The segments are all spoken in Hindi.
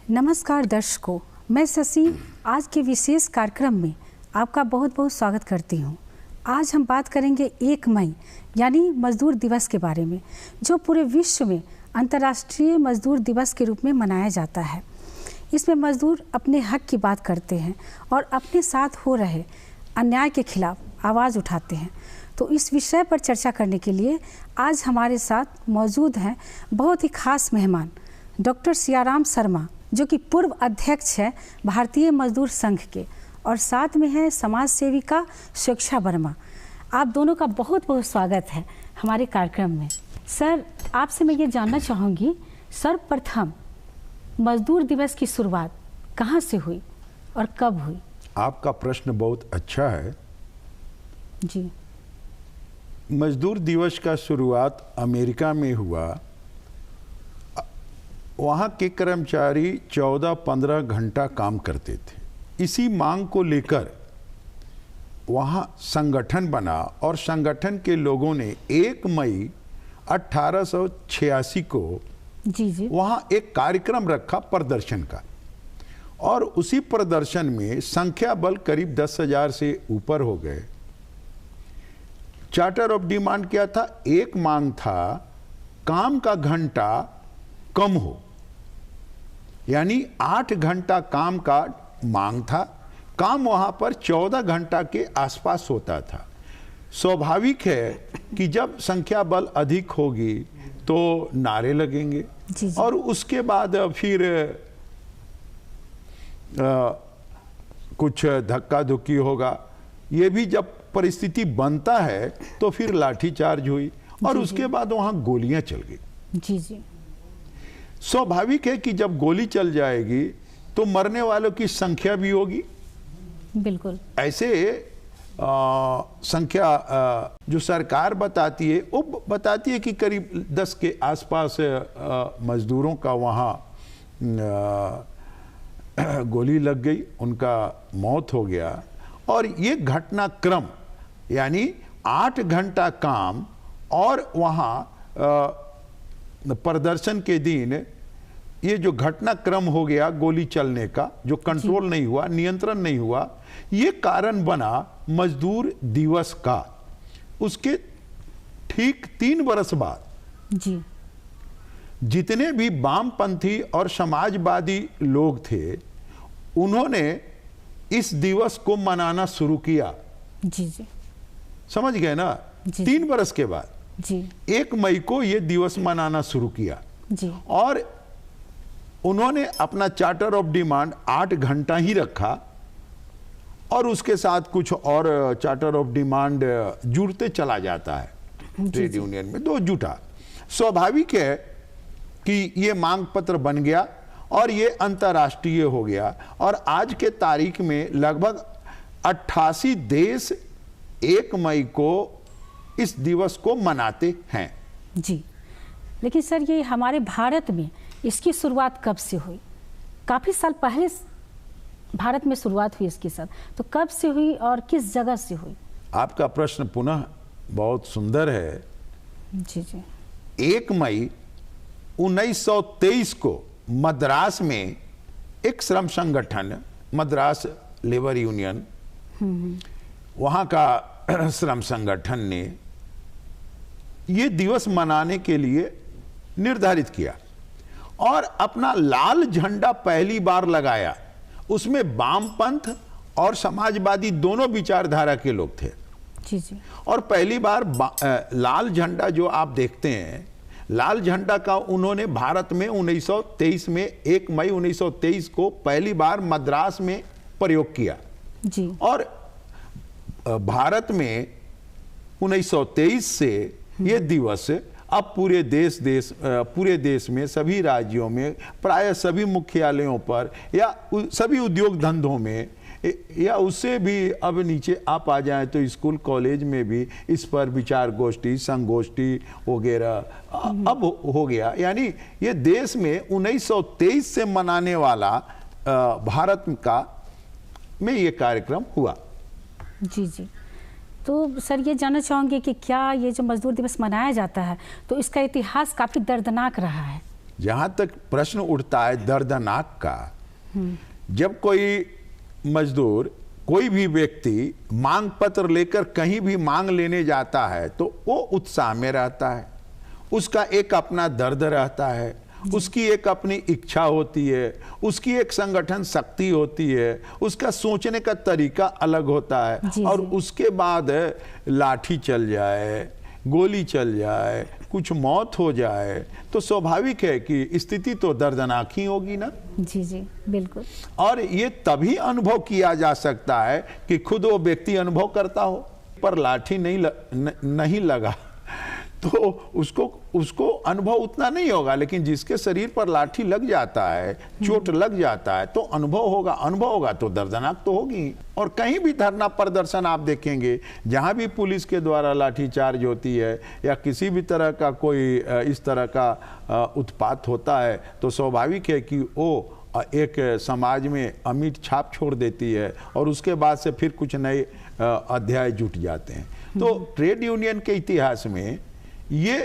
नमस्कार दर्शकों, मैं शशि आज के विशेष कार्यक्रम में आपका बहुत बहुत स्वागत करती हूं। आज हम बात करेंगे 1 मई यानी मजदूर दिवस के बारे में, जो पूरे विश्व में अंतर्राष्ट्रीय मजदूर दिवस के रूप में मनाया जाता है। इसमें मजदूर अपने हक की बात करते हैं और अपने साथ हो रहे अन्याय के खिलाफ आवाज़ उठाते हैं। तो इस विषय पर चर्चा करने के लिए आज हमारे साथ मौजूद हैं बहुत ही खास मेहमान डॉक्टर सियाराम शर्मा, जो कि पूर्व अध्यक्ष है भारतीय मजदूर संघ के, और साथ में है समाज सेविका स्वेच्छा वर्मा। आप दोनों का बहुत बहुत स्वागत है हमारे कार्यक्रम में। सर, आपसे मैं ये जानना चाहूँगी, सर्वप्रथम मजदूर दिवस की शुरुआत कहाँ से हुई और कब हुई? आपका प्रश्न बहुत अच्छा है जी। मजदूर दिवस का शुरुआत अमेरिका में हुआ। वहाँ के कर्मचारी 14-15 घंटा काम करते थे। इसी मांग को लेकर वहाँ संगठन बना और संगठन के लोगों ने 1 मई 1886 को जी वहाँ एक कार्यक्रम रखा प्रदर्शन का, और उसी प्रदर्शन में संख्या बल करीब 10,000 से ऊपर हो गए। चार्टर ऑफ डिमांड क्या था? एक मांग था काम का घंटा कम हो, यानी 8 घंटा काम का मांग था। काम वहां पर 14 घंटा के आसपास होता था। स्वाभाविक है कि जब संख्या बल अधिक होगी तो नारे लगेंगे जी। और उसके बाद फिर कुछ धक्का धुक्की होगा। ये भी जब परिस्थिति बनता है तो फिर लाठीचार्ज हुई और उसके बाद वहां गोलियां चल गई। जी जी। स्वाभाविक है कि जब गोली चल जाएगी तो मरने वालों की संख्या भी होगी। बिल्कुल। ऐसे संख्या जो सरकार बताती है वो बताती है कि करीब 10 के आसपास मजदूरों का वहाँ गोली लग गई, उनका मौत हो गया। और ये घटनाक्रम यानी 8 घंटा काम और वहाँ प्रदर्शन के दिन ये जो घटनाक्रम हो गया गोली चलने का, जो कंट्रोल नहीं हुआ, नियंत्रण नहीं हुआ, ये कारण बना मजदूर दिवस का। उसके ठीक 3 बरस बाद जी जितने भी वामपंथी और समाजवादी लोग थे उन्होंने इस दिवस को मनाना शुरू किया। जी जी। समझ गए ना? 3 बरस के बाद जी 1 मई को ये दिवस मनाना शुरू किया जी। और उन्होंने अपना चार्टर ऑफ डिमांड 8 घंटा ही रखा और उसके साथ कुछ और चार्टर ऑफ डिमांड जुड़ते चला जाता है ट्रेड यूनियन में, दो जुटा। स्वाभाविक है कि ये मांग पत्र बन गया और ये अंतर्राष्ट्रीय हो गया और आज के तारीख में लगभग 88 देश 1 मई को इस दिवस को मनाते हैं। जी। लेकिन सर, ये हमारे भारत में इसकी शुरुआत कब से हुई? काफ़ी साल पहले भारत में शुरुआत हुई इसके साथ, तो कब से हुई और किस जगह से हुई? आपका प्रश्न पुनः बहुत सुंदर है। जी जी। 1 मई 1923 को मद्रास में एक श्रम संगठन, मद्रास लेबर यूनियन, वहाँ का श्रम संगठन ने ये दिवस मनाने के लिए निर्धारित किया और अपना लाल झंडा पहली बार लगाया। उसमें वामपंथ और समाजवादी दोनों विचारधारा के लोग थे। जी जी। और पहली बार लाल झंडा जो आप देखते हैं, लाल झंडा का उन्होंने भारत में 1923 में 1 मई 1923 को पहली बार मद्रास में प्रयोग किया जी। और भारत में 1923 से ये दिवस अब पूरे देश में सभी राज्यों में प्राय सभी मुख्यालयों पर या सभी उद्योग धंधों में या उससे भी अब नीचे आप आ जाएं तो स्कूल कॉलेज में भी इस पर विचार गोष्ठी, संगोष्ठी वगैरह अब हो गया। यानी ये देश में 1923 से मनाने वाला भारत का में ये कार्यक्रम हुआ। जी जी। तो सर, ये जानना चाहूँगी कि क्या ये जो मजदूर दिवस मनाया जाता है तो इसका इतिहास काफ़ी दर्दनाक रहा है? जहां तक प्रश्न उठता है दर्दनाक का, जब कोई मजदूर, कोई भी व्यक्ति मांग पत्र लेकर कहीं भी मांग लेने जाता है तो वो उत्साह में रहता है, उसका एक अपना दर्द रहता है, उसकी एक अपनी इच्छा होती है, उसकी एक संगठन शक्ति होती है, उसका सोचने का तरीका अलग होता है। और उसके बाद लाठी चल जाए, गोली चल जाए, कुछ मौत हो जाए तो स्वाभाविक है कि स्थिति तो दर्दनाक ही होगी ना। जी जी बिल्कुल। और ये तभी अनुभव किया जा सकता है कि खुद वो व्यक्ति अनुभव करता हो, पर लाठी नहीं लगा तो उसको अनुभव उतना नहीं होगा, लेकिन जिसके शरीर पर लाठी लग जाता है, चोट लग जाता है तो अनुभव होगा तो दर्दनाक तो होगी। और कहीं भी धरना प्रदर्शन आप देखेंगे, जहां भी पुलिस के द्वारा लाठीचार्ज होती है या किसी भी तरह का कोई इस तरह का उत्पात होता है तो स्वाभाविक है कि वो एक समाज में अमिट छाप छोड़ देती है और उसके बाद से फिर कुछ नए अध्याय जुट जाते हैं। तो ट्रेड यूनियन के इतिहास में ये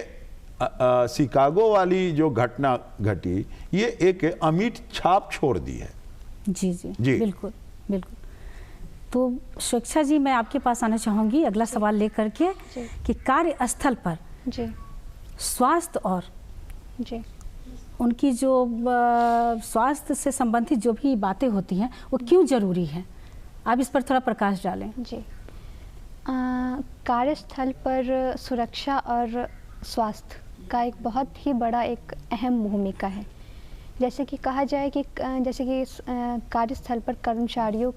शिकागो वाली जो घटना घटी, ये एक अमिट छाप छोड़ दी है। जी जी जी बिल्कुल बिल्कुल। तो स्वेच्छा जी, मैं आपके पास आना चाहूँगी अगला सवाल लेकर के कि कार्यस्थल पर स्वास्थ्य और उनकी जो स्वास्थ्य से संबंधित जो भी बातें होती हैं वो क्यों जरूरी हैं, आप इस पर थोड़ा प्रकाश डालें। जी, कार्यस्थल पर सुरक्षा और स्वास्थ्य का एक बहुत ही बड़ा एक अहम भूमिका है। जैसे कि कहा जाए कि कार्यस्थल पर कर्मचारियों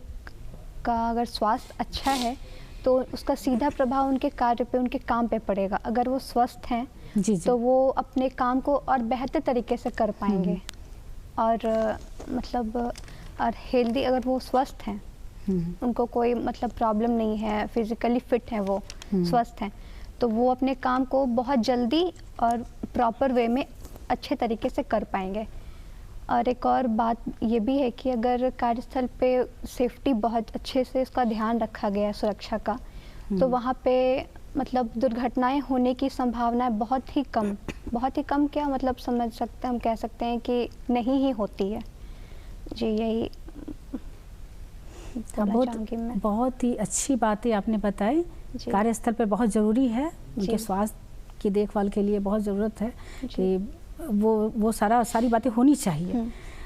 का अगर स्वास्थ्य अच्छा है तो उसका सीधा प्रभाव उनके कार्य पे, उनके काम पे पड़ेगा। अगर वो स्वस्थ हैं तो वो अपने काम को और बेहतर तरीके से कर पाएंगे और मतलब और हेल्दी, अगर वो स्वस्थ हैं, उनको कोई मतलब प्रॉब्लम नहीं है, फिजिकली फिट हैं, वो स्वस्थ हैं, तो वो अपने काम को बहुत जल्दी और प्रॉपर वे में अच्छे तरीके से कर पाएंगे। और एक और बात ये भी है कि अगर कार्यस्थल पे सेफ्टी बहुत अच्छे से इसका ध्यान रखा गया है, सुरक्षा का, तो वहाँ पे मतलब दुर्घटनाएं होने की संभावना बहुत ही कम क्या मतलब समझ सकते हैं, हम कह सकते हैं कि नहीं ही होती है। जी, यही बहुत ही अच्छी बातें आपने बताई। कार्यस्थल पर बहुत ज़रूरी है, उनके स्वास्थ्य की देखभाल के लिए बहुत ज़रूरत है कि वो सारी बातें होनी चाहिए।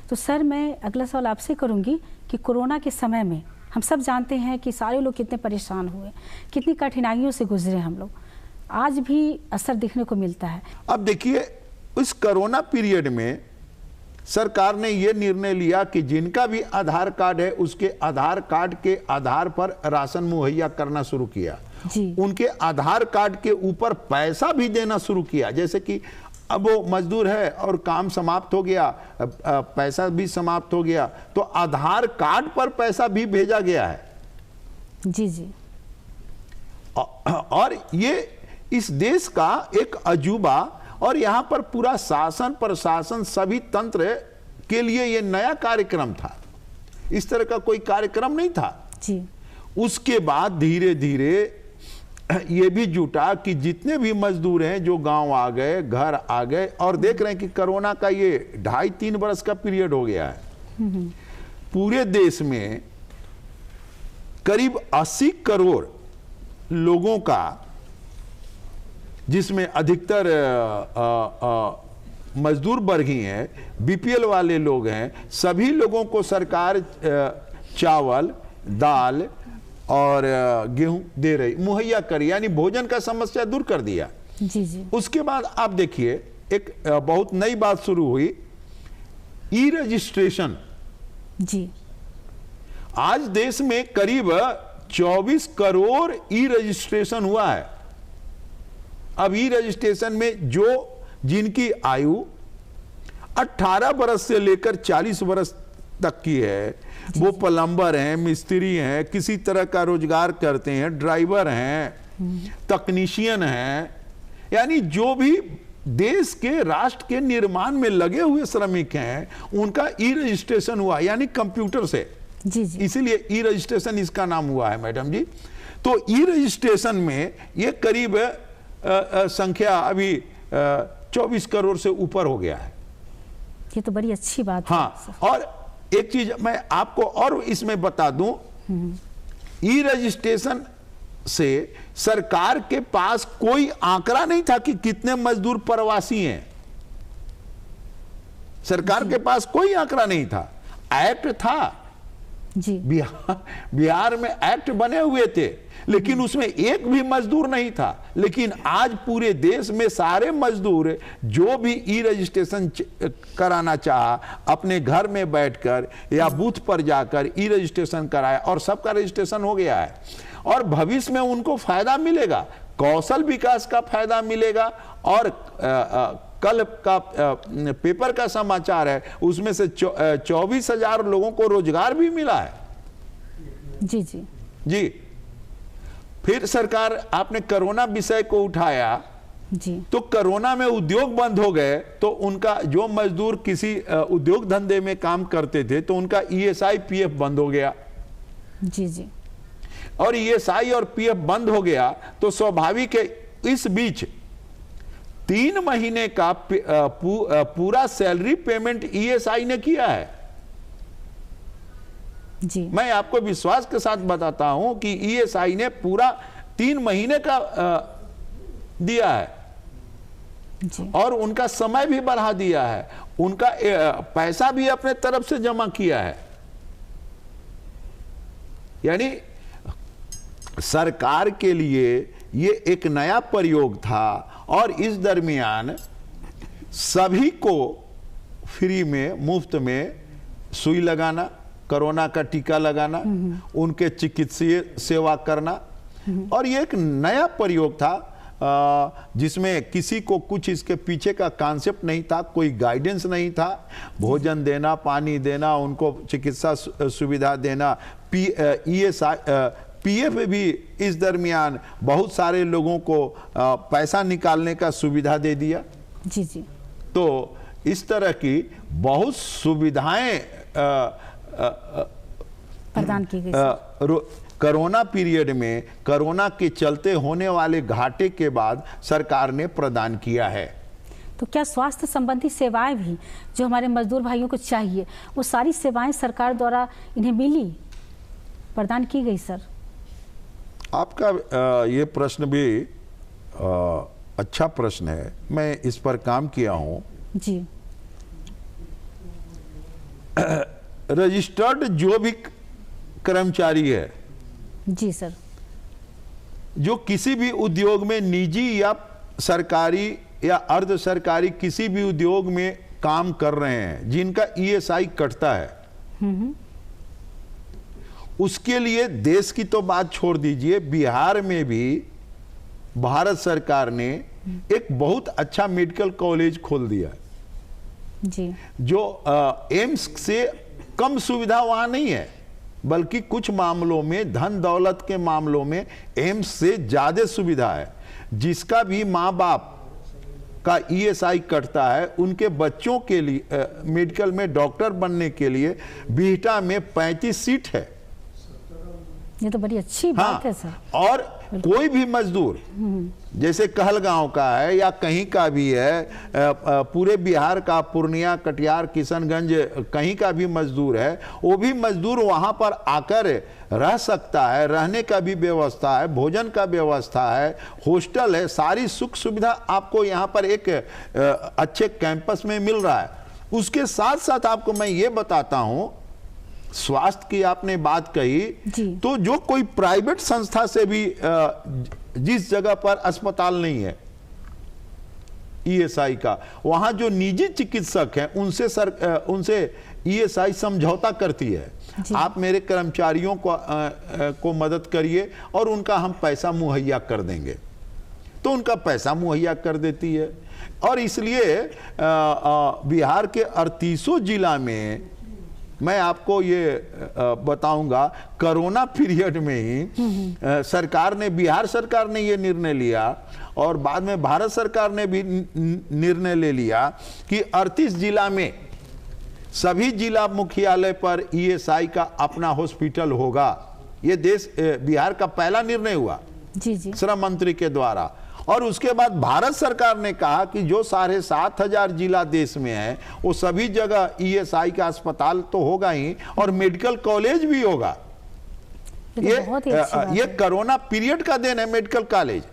तो सर, मैं अगला सवाल आपसे करूंगी कि कोरोना के समय में हम सब जानते हैं कि सारे लोग कितने परेशान हुए, कितनी कठिनाइयों से गुजरे हम लोग, आज भी असर देखने को मिलता है। अब देखिए, उस कोरोना पीरियड में सरकार ने यह निर्णय लिया कि जिनका भी आधार कार्ड है उसके आधार कार्ड के आधार पर राशन मुहैया करना शुरू किया। उनके आधार कार्ड के ऊपर पैसा भी देना शुरू किया। जैसे कि अब वो मजदूर है और काम समाप्त हो गया, पैसा भी समाप्त हो गया, तो आधार कार्ड पर पैसा भी भेजा गया है। जी जी। और ये इस देश का एक अजूबा, और यहाँ पर पूरा शासन प्रशासन सभी तंत्र के लिए ये नया कार्यक्रम था, इस तरह का कोई कार्यक्रम नहीं था। जी। उसके बाद धीरे धीरे ये भी जुटा कि जितने भी मजदूर हैं जो गांव आ गए, घर आ गए, और देख रहे हैं कि कोरोना का ये 2.5-3 बरस का पीरियड हो गया है। पूरे देश में करीब 80 करोड़ लोगों का, जिसमें अधिकतर मजदूर वर्ग ही हैं, बीपीएल वाले लोग हैं, सभी लोगों को सरकार चावल, दाल और गेहूं दे रही, मुहैया करी, यानी भोजन का समस्या दूर कर दिया। जी जी। उसके बाद आप देखिए एक बहुत नई बात शुरू हुई, ई रजिस्ट्रेशन। जी। आज देश में करीब 24 करोड़ ई रजिस्ट्रेशन हुआ है। अब ई रजिस्ट्रेशन में जिनकी आयु 18 बरस से लेकर 40 बरस तक की है, वो प्लम्बर हैं, मिस्त्री हैं, किसी तरह का रोजगार करते हैं, ड्राइवर हैं, तकनीशियन हैं, यानी जो भी देश के राष्ट्र के निर्माण में लगे हुए श्रमिक हैं, उनका ई रजिस्ट्रेशन हुआ, यानी कंप्यूटर से। जी जी। इसीलिए ई रजिस्ट्रेशन इसका नाम हुआ है, मैडम जी। तो ई रजिस्ट्रेशन में ये करीब संख्या अभी 24 करोड़ से ऊपर हो गया है। ये तो बड़ी अच्छी बात है। हाँ, और एक चीज मैं आपको और इसमें बता दूं, ई रजिस्ट्रेशन से सरकार के पास कोई आंकड़ा नहीं था कि कितने मजदूर प्रवासी हैं। सरकार के पास कोई आंकड़ा नहीं था। एक्ट था जी, बिहार में एक्ट बने हुए थे, लेकिन उसमें एक भी मजदूर नहीं था। लेकिन आज पूरे देश में सारे मजदूर जो भी ई रजिस्ट्रेशन कराना चाहा, अपने घर में बैठकर या बूथ पर जाकर ई रजिस्ट्रेशन कराया और सबका रजिस्ट्रेशन हो गया है। और भविष्य में उनको फायदा मिलेगा, कौशल विकास का फायदा मिलेगा। और कल का पेपर का समाचार है, उसमें से 24,000 लोगों को रोजगार भी मिला है। जी जी जी। फिर सरकार आपने कोरोना विषय को उठाया, जी, तो कोरोना में उद्योग बंद हो गए, तो उनका जो मजदूर किसी उद्योग धंधे में काम करते थे तो उनका ईएसआई पीएफ बंद हो गया। जी जी, और ईएसआई और पीएफ बंद हो गया तो स्वाभाविक है इस बीच 3 महीने का पूरा सैलरी पेमेंट ईएसआई ने किया है। जी, मैं आपको विश्वास के साथ बताता हूं कि ईएसआई ने पूरा 3 महीने का दिया है। जी, और उनका समय भी बढ़ा दिया है, उनका पैसा भी अपने तरफ से जमा किया है। यानी सरकार के लिए ये एक नया प्रयोग था। और इस दरमियान सभी को फ्री में, मुफ्त में सुई लगाना, कोरोना का टीका लगाना, उनके चिकित्सीय सेवा करना। और ये एक नया प्रयोग था जिसमें किसी को कुछ इसके पीछे का कॉन्सेप्ट नहीं था, कोई गाइडेंस नहीं था। भोजन देना, पानी देना, उनको चिकित्सा सुविधा देना, पीएफ भी इस दरमियान बहुत सारे लोगों को पैसा निकालने का सुविधा दे दिया। जी जी, तो इस तरह की बहुत सुविधाएं प्रदान की गई। कोरोना पीरियड में कोरोना के चलते होने वाले घाटे के बाद सरकार ने प्रदान किया है। तो क्या स्वास्थ्य संबंधी सेवाएं भी जो हमारे मजदूर भाइयों को चाहिए, वो सारी सेवाएं सरकार द्वारा इन्हें मिली, प्रदान की गई? सर, आपका ये प्रश्न भी अच्छा प्रश्न है, मैं इस पर काम किया हूं। जी, रजिस्टर्ड जो भी कर्मचारी है, जी सर, जो किसी भी उद्योग में, निजी या सरकारी या अर्ध सरकारी किसी भी उद्योग में काम कर रहे हैं, जिनका ईएसआई कटता है, उसके लिए देश की तो बात छोड़ दीजिए, बिहार में भी भारत सरकार ने एक बहुत अच्छा मेडिकल कॉलेज खोल दिया है। जी, जो एम्स से कम सुविधा वहां नहीं है, बल्कि कुछ मामलों में, धन दौलत के मामलों में एम्स से ज्यादा सुविधा है। जिसका भी माँ बाप का ईएसआई कटता है, उनके बच्चों के लिए मेडिकल में डॉक्टर बनने के लिए बिहटा में 35 सीट है। ये तो बड़ी अच्छी बात है सर। और कोई भी मजदूर, जैसे कहलगांव का है या कहीं का भी है, पूरे बिहार का, पूर्णिया, कटिहार, किशनगंज, कहीं का भी मजदूर है, वो भी मजदूर वहां पर आकर रह सकता है। रहने का भी व्यवस्था है, भोजन का व्यवस्था है, हॉस्टल है, सारी सुख सुविधा आपको यहाँ पर एक अच्छे कैंपस में मिल रहा है। उसके साथ साथ आपको मैं ये बताता हूं, स्वास्थ्य की आपने बात कही, तो जो कोई प्राइवेट संस्था से भी जिस जगह पर अस्पताल नहीं है ईएसआई का, वहां जो निजी चिकित्सक हैं उनसे ईएसआई समझौता करती है। आप मेरे कर्मचारियों को मदद करिए और उनका हम पैसा मुहैया कर देंगे, तो उनका पैसा मुहैया कर देती है। और इसलिए बिहार के 38 जिला में मैं आपको ये बताऊंगा, कोरोना पीरियड में ही सरकार ने, बिहार सरकार ने ये निर्णय लिया और बाद में भारत सरकार ने भी निर्णय ले लिया कि 38 जिला में सभी जिला मुख्यालय पर ईएसआई का अपना हॉस्पिटल होगा। ये बिहार का पहला निर्णय हुआ जी जी, श्रम मंत्री के द्वारा। और उसके बाद भारत सरकार ने कहा कि जो 7,500 जिला देश में है वो सभी जगह ईएसआई का अस्पताल तो होगा ही और मेडिकल कॉलेज भी होगा। ये कोरोना पीरियड का देन है मेडिकल कॉलेज।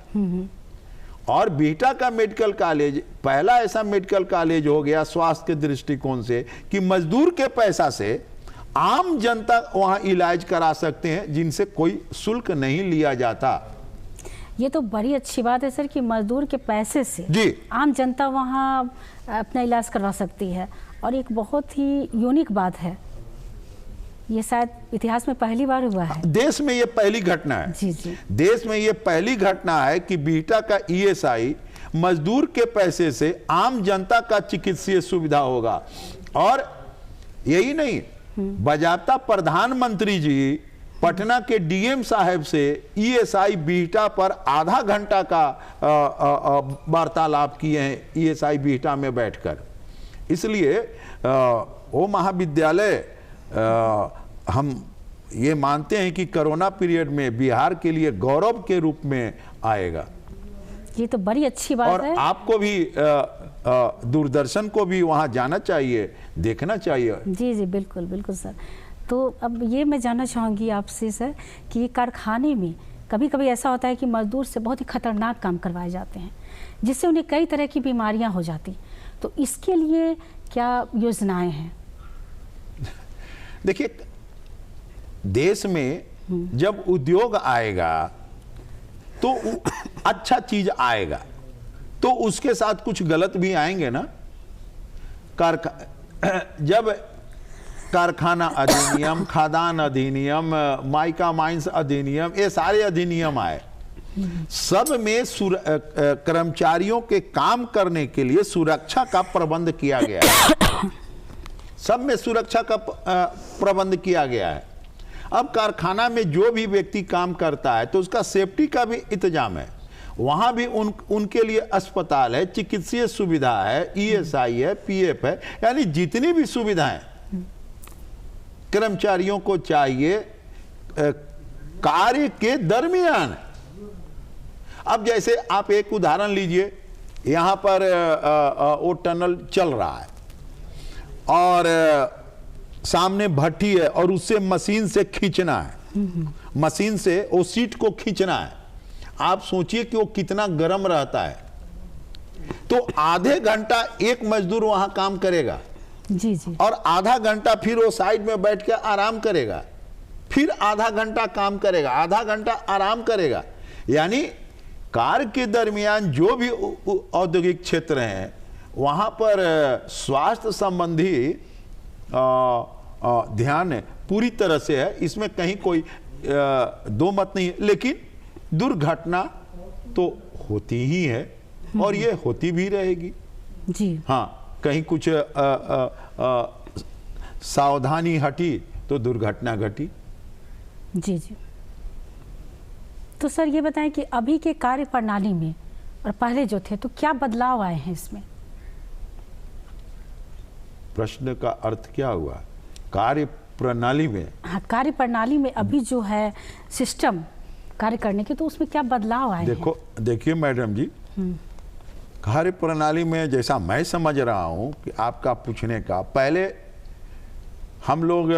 और बीटा का मेडिकल कॉलेज पहला ऐसा मेडिकल कॉलेज हो गया स्वास्थ्य के दृष्टिकोण से कि मजदूर के पैसा से आम जनता वहां इलाज करा सकते हैं जिनसे कोई शुल्क नहीं लिया जाता। ये तो बड़ी अच्छी बात है सर कि मजदूर के पैसे से जी आम जनता वहां अपना इलाज करवा सकती है और एक बहुत ही यूनिक बात है। ये शायद इतिहास में पहली बार हुआ है। देश में ये पहली घटना है। जी जी। देश में ये पहली घटना है कि बीटा का ईएसआई मजदूर के पैसे से आम जनता का चिकित्सीय सुविधा होगा। और यही नहीं, बाजाबता प्रधानमंत्री जी पटना के डीएम साहब से ईएसआई बीटा पर आधा घंटा का वार्तालाप किए हैं ईएसआई बीटा में बैठकर। इसलिए वो महाविद्यालय हम ये मानते हैं कि कोरोना पीरियड में बिहार के लिए गौरव के रूप में आएगा। ये तो बड़ी अच्छी बात और है। आपको भी दूरदर्शन को भी वहां जाना चाहिए, देखना चाहिए। जी जी बिल्कुल बिल्कुल सर। तो अब ये मैं जानना चाहूँगी आपसे सर कि ये कारखाने में कभी कभी ऐसा होता है कि मजदूर से बहुत ही खतरनाक काम करवाए जाते हैं जिससे उन्हें कई तरह की बीमारियां हो जाती, तो इसके लिए क्या योजनाएं हैं? देखिए, देश में जब उद्योग आएगा तो अच्छा चीज आएगा, तो उसके साथ कुछ गलत भी आएंगे ना। जब कारखाना अधिनियम, खादान अधिनियम, माइका माइंस अधिनियम, ये सारे अधिनियम आए, सब में कर्मचारियों के काम करने के लिए सुरक्षा का प्रबंध किया गया है। सब में सुरक्षा का प्रबंध किया गया है। अब कारखाना में जो भी व्यक्ति काम करता है तो उसका सेफ्टी का भी इंतजाम है। वहां भी उनके लिए अस्पताल है, चिकित्सीय सुविधा है, ईएसआई है, पीएफ है, यानी जितनी भी सुविधाएं कर्मचारियों को चाहिए कार्य के दरमियान। अब जैसे आप एक उदाहरण लीजिए, यहां पर वो टनल चल रहा है और सामने भट्टी है और उससे मशीन से खींचना है, मशीन से वो सीट को खींचना है। आप सोचिए कि वो कितना गर्म रहता है। तो आधे घंटा एक मजदूर वहां काम करेगा जी जी, और आधा घंटा फिर वो साइड में बैठ के आराम करेगा, फिर आधा घंटा काम करेगा, आधा घंटा आराम करेगा। यानी कार्य के दरमियान जो भी औद्योगिक क्षेत्र हैं वहां पर स्वास्थ्य संबंधी ध्यान पूरी तरह से है, इसमें कहीं कोई दो मत नहीं है। लेकिन दुर्घटना तो होती ही है और ये होती भी रहेगी जी। हाँ, कहीं कुछ सावधानी हटी तो दुर्घटना घटी। जी जी। तो सर ये बताएं कि अभी के कार्य प्रणाली में और पहले जो थे तो क्या बदलाव आए हैं इसमें? प्रश्न का अर्थ क्या हुआ? कार्य प्रणाली में? हाँ, कार्य प्रणाली में अभी जो है सिस्टम कार्य करने के, तो उसमें क्या बदलाव आए हैं? देखिए मैडम जी, कार्य प्रणाली में जैसा मैं समझ रहा हूं कि आपका पूछने का, पहले हम लोग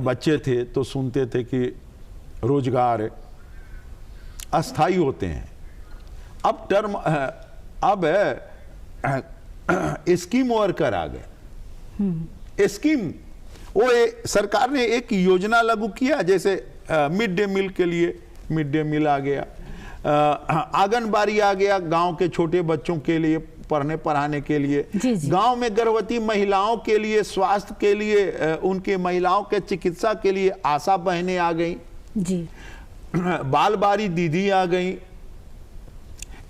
बच्चे थे तो सुनते थे कि रोजगार अस्थाई होते हैं। अब अब स्कीम वर्कर आ गए। स्कीम वो सरकार ने एक योजना लागू किया, जैसे मिड डे मील के लिए मिड डे मील आ गया, आंगनबाड़ी आ गया गांव के छोटे बच्चों के लिए पढ़ने पढ़ाने के लिए, गांव में गर्भवती महिलाओं के लिए स्वास्थ्य के लिए, उनके महिलाओं के चिकित्सा के लिए आशा बहनें आ गई जी, बाल बारी दीदी आ गई।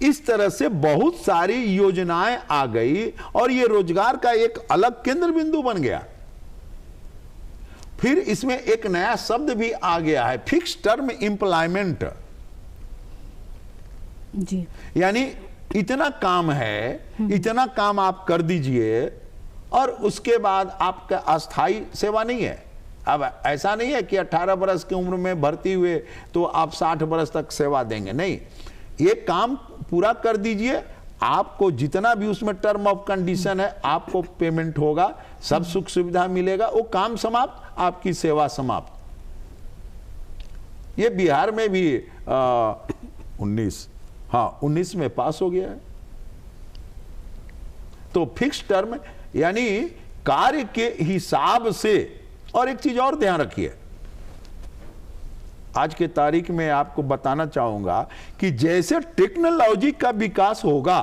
इस तरह से बहुत सारी योजनाएं आ गई और ये रोजगार का एक अलग केंद्र बिंदु बन गया। फिर इसमें एक नया शब्द भी आ गया है, फिक्स टर्म एम्प्लॉयमेंट। जी, यानी इतना काम है, इतना काम आप कर दीजिए और उसके बाद आपका अस्थाई सेवा नहीं है। अब ऐसा नहीं है कि 18 बरस की उम्र में भर्ती हुए तो आप 60 बरस तक सेवा देंगे, नहीं। ये काम पूरा कर दीजिए, आपको जितना भी उसमें टर्म ऑफ कंडीशन है आपको पेमेंट होगा, सब सुख सुविधा मिलेगा, वो काम समाप्त, आपकी सेवा समाप्त। ये बिहार में भी 19 में पास हो गया है। तो फिक्स टर्म यानी कार्य के हिसाब से। और एक चीज और ध्यान रखिए, आज के तारीख में आपको बताना चाहूंगा कि जैसे टेक्नोलॉजी का विकास होगा,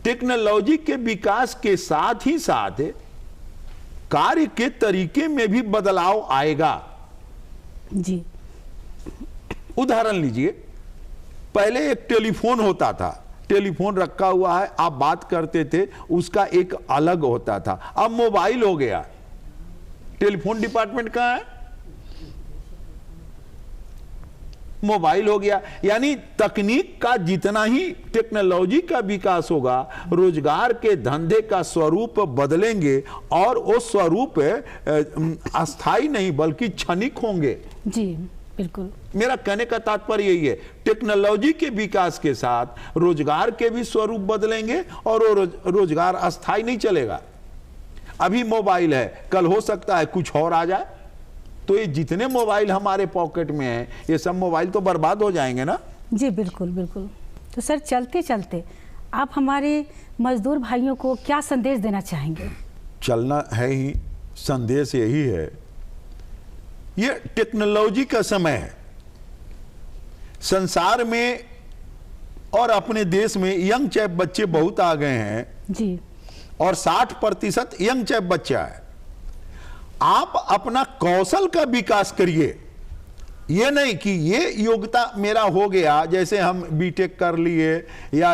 टेक्नोलॉजी के विकास के साथ ही साथ कार्य के तरीके में भी बदलाव आएगा। जी, उदाहरण लीजिए, पहले एक टेलीफोन होता था, टेलीफोन रखा हुआ है, आप बात करते थे, उसका एक अलग होता था। अब मोबाइल हो गया, टेलीफोन डिपार्टमेंट कहां है? मोबाइल हो गया। यानी तकनीक का जितना ही टेक्नोलॉजी का विकास होगा, रोजगार के धंधे का स्वरूप बदलेंगे और वो स्वरूप अस्थाई नहीं बल्कि क्षणिक होंगे। जी बिल्कुल, मेरा कहने का तात्पर्य यही है, टेक्नोलॉजी के विकास के साथ रोजगार के भी स्वरूप बदलेंगे और वो रोजगार अस्थाई नहीं चलेगा। अभी मोबाइल है, कल हो सकता है कुछ और आ जाए, तो ये जितने मोबाइल हमारे पॉकेट में हैं, ये सब मोबाइल तो बर्बाद हो जाएंगे ना। जी बिल्कुल बिल्कुल। तो सर, चलते चलते आप हमारे मजदूर भाइयों को क्या संदेश देना चाहेंगे? चलना है ही, संदेश यही है, ये टेक्नोलॉजी का समय है। संसार में और अपने देश में यंग चैप बच्चे बहुत आ गए हैं जी, और 60% यंग चैप बच्चा है। आप अपना कौशल का विकास करिए, ये नहीं कि ये योग्यता मेरा हो गया, जैसे हम बीटेक कर लिए या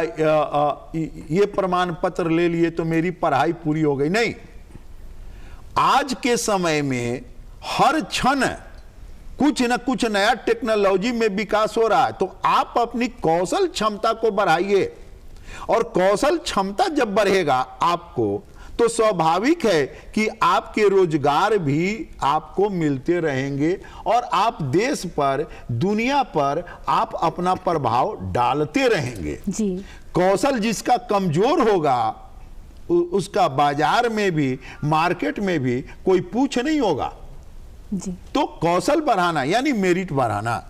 ये प्रमाण पत्र ले लिए तो मेरी पढ़ाई पूरी हो गई। नहीं, आज के समय में हर क्षण कुछ न कुछ नया टेक्नोलॉजी में विकास हो रहा है, तो आप अपनी कौशल क्षमता को बढ़ाइए। और कौशल क्षमता जब बढ़ेगा आपको, तो स्वाभाविक है कि आपके रोजगार भी आपको मिलते रहेंगे और आप देश पर, दुनिया पर आप अपना प्रभाव डालते रहेंगे। जी, कौशल जिसका कमजोर होगा उसका बाजार में भी, मार्केट में भी कोई पूछ नहीं होगा। जी, तो कौशल बढ़ाना यानी मेरिट बढ़ाना।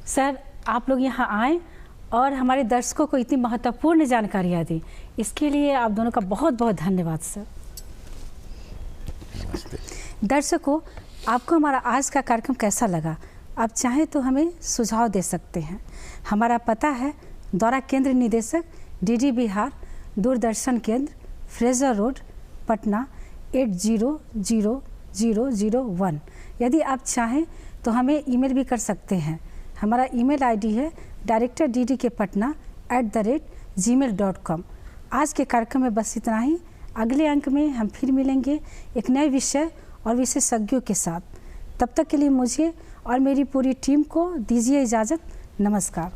सर, आप लोग यहाँ आए और हमारे दर्शकों को इतनी महत्वपूर्ण जानकारियाँ दी, इसके लिए आप दोनों का बहुत बहुत धन्यवाद सर। दर्शकों, आपको हमारा आज का कार्यक्रम कैसा लगा? आप चाहें तो हमें सुझाव दे सकते हैं। हमारा पता है दौरा केंद्र निदेशक, डीडी बिहार, दूरदर्शन केंद्र, फ्रेजर रोड, पटना 800001। यदि आप चाहें तो हमें ईमेल भी कर सकते हैं। हमारा ईमेल आईडी है directorddkpatna@gmail.com। आज के कार्यक्रम में बस इतना ही। अगले अंक में हम फिर मिलेंगे एक नए विषय और विशेषज्ञों के साथ। तब तक के लिए मुझे और मेरी पूरी टीम को दीजिए इजाज़त। नमस्कार।